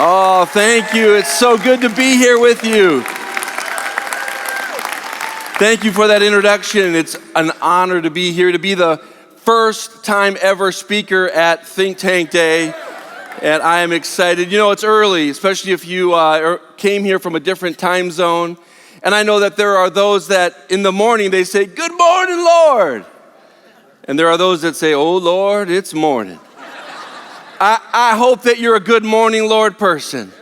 Oh, thank you. It's so good to be here with you. Thank you for that introduction. It's an honor to be here, to be the first time ever speaker at Think Tank Day. And I am excited. You know, it's early, especially if you came here from a different time zone. And I know that there are those that in the morning they say, "Good morning, Lord." And there are those that say, "Oh, Lord, it's morning." I hope that you're a good morning, Lord person.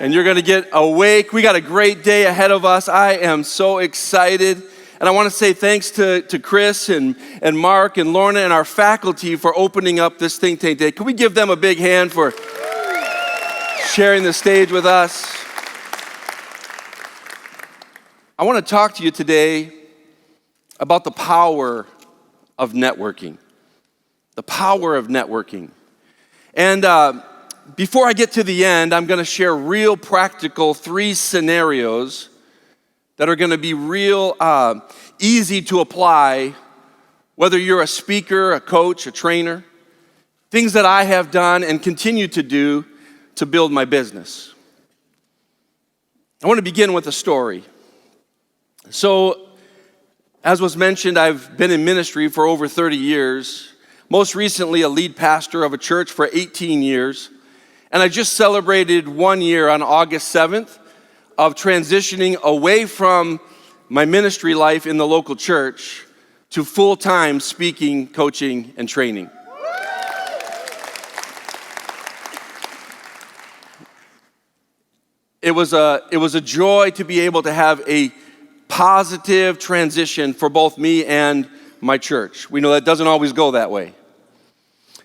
And you're going to get awake. We got a great day ahead of us. I am so excited. And I want to say thanks to Chris and Mark and Lorna and our faculty for opening up this Think Tank Day. Can we give them a big hand for sharing the stage with us? I want to talk to you today about the power of networking. The power of networking. And before I get to the end, I'm going to share real practical 3 scenarios that are going to be real easy to apply, whether you're a speaker, a coach, a trainer, things that I have done and continue to do to build my business. I want to begin with a story. So, as was mentioned, I've been in ministry for over 30 years. Most recently, a lead pastor of a church for 18 years. And I just celebrated 1 year on August 7th of transitioning away from my ministry life in the local church to full-time speaking, coaching, and training. It was a joy to be able to have a positive transition for both me and my church. We know that doesn't always go that way.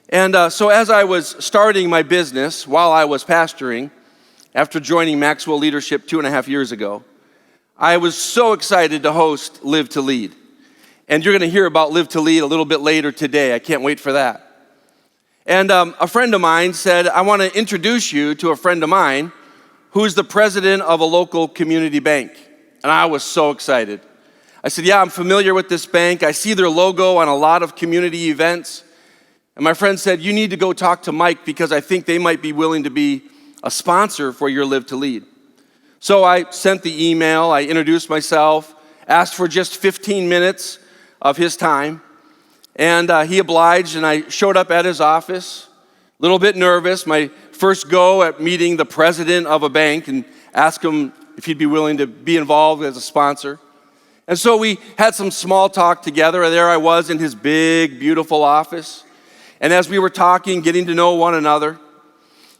And so as I was starting my business while I was pastoring, after joining Maxwell Leadership 2.5 years ago, I was so excited to host Live to Lead. And you're going to hear about Live to Lead a little bit later today. I can't wait for that. And a friend of mine said, "I want to introduce you to a friend of mine who's the president of a local community bank." And I was so excited. I said, "Yeah, I'm familiar with this bank. I see their logo on a lot of community events." And my friend said, "You need to go talk to Mike because I think they might be willing to be a sponsor for your Live to Lead." So I sent the email, I introduced myself, asked for just 15 minutes of his time, and he obliged, and I showed up at his office, a little bit nervous, my first go at meeting the president of a bank, and asked him if he'd be willing to be involved as a sponsor. And so we had some small talk together, and there I was in his big, beautiful office. And as we were talking, getting to know one another,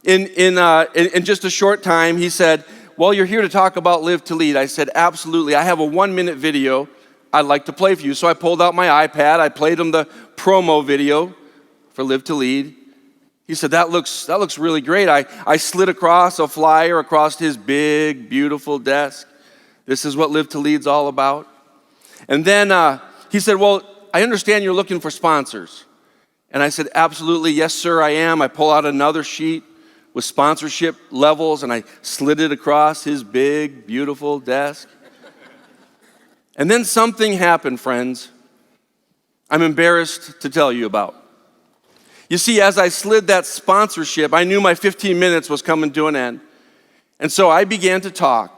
in just a short time, he said, "Well, you're here to talk about Live to Lead." I said, "Absolutely. I have a 1-minute video I'd like to play for you." So I pulled out my iPad. I played him the promo video for Live to Lead. He said, that looks really great." I slid across a flyer across his big, beautiful desk. This is what Live to Lead's all about. And then he said, "Well, I understand you're looking for sponsors." And I said, "Absolutely, yes, sir, I am." I pull out another sheet with sponsorship levels, and I slid it across his big, beautiful desk. And then something happened, friends, I'm embarrassed to tell you about. You see, as I slid that sponsorship, I knew my 15 minutes was coming to an end. And so I began to talk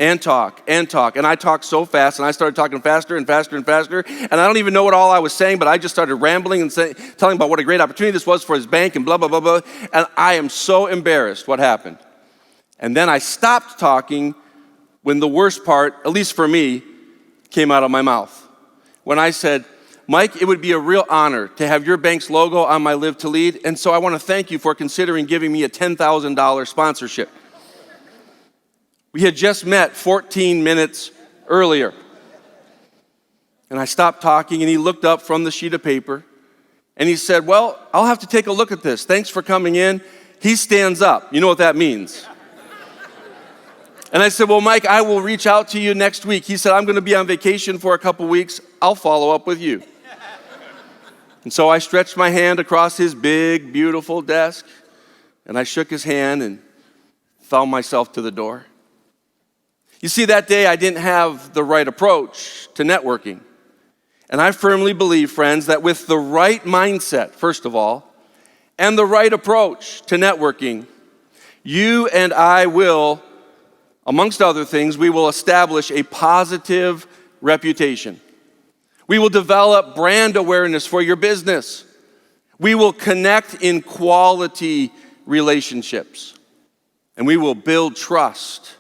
and talk and talk. And I talked so fast, and I started talking faster and faster and faster. And I don't even know what all I was saying, but I just started rambling and telling about what a great opportunity this was for his bank and blah, blah, blah, blah. And I am so embarrassed what happened. And then I stopped talking when the worst part, at least for me, came out of my mouth. When I said, "Mike, it would be a real honor to have your bank's logo on my Live to Lead. And so I want to thank you for considering giving me a $10,000 sponsorship." We had just met 14 minutes earlier. And I stopped talking, and he looked up from the sheet of paper, and he said, "Well, I'll have to take a look at this. Thanks for coming in." He stands up. You know what that means. And I said, "Well, Mike, I will reach out to you next week." He said, "I'm going to be on vacation for a couple weeks. I'll follow up with you." And so I stretched my hand across his big, beautiful desk, and I shook his hand and found myself to the door. You see, that day I didn't have the right approach to networking. And I firmly believe, friends, that with the right mindset, first of all, and the right approach to networking, You and I will, amongst other things, we will establish a positive reputation. We will develop brand awareness for your business. We will connect in quality relationships. And we will build trust